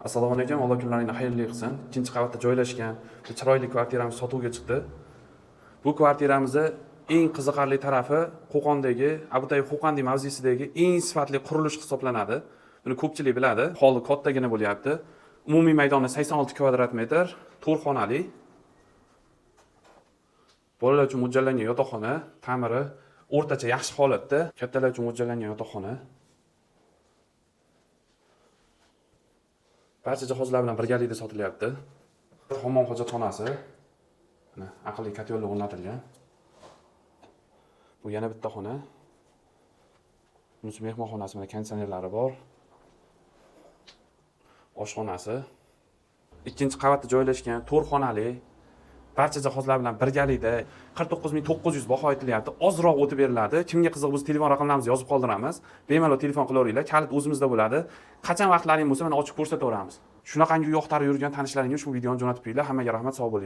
Assalomu alaykum, Alloh kunlaringni xayrli qilsin. Ikkinchi qavatda joylashgan chiroyli kvartiramiz sotuvga chiqdi. Bu kvartiramizni eng qiziqarli tarafi Qo'qondagi, Abutayev Qo'qondi mavzesidagi eng sifatli qurilish hisoblanadi. Buni ko'pchilik biladi. Holi kattagina bo'lyapti. Umumiy maydoni 86 kvadrat metr, 4 xonali. Bolalar uchun mo'ljallangan yotoqxona, ta'miri o'rtacha yaxshi holatda, kattalar uchun mo'ljallangan yotoqxona. Barcha jihozlar bilan birgalikda sotilyapti. Hammom hojatxonasi. Mana aqlli kotyollar o'rnatilgan. Bu yana bitta xona. Bunisi mehmonxonasi, mana konditsionerlari bor. Oshxonasi. Ikkinchi qavatda joylashgan 4 xonali. Barcha jihozlar bilan birgalikda 49900 baho aytilyapti. Ozroq o'tib beriladi. Kimga qiziq bo'lsa telefon raqamlarimizni yozib qoldiramiz. Bemalol telefon qilaveringlar. Kalit o'zimizda bo'ladi. Qachon vaqtlaring bo'lsa, mana ochib ko'rsataveramiz. Shunaqangi uy yoqtirib yurgan tanishlaringiz ushbu videoni jo'natib qo'yinglar. Hammaga rahmat, sog' bo'ling.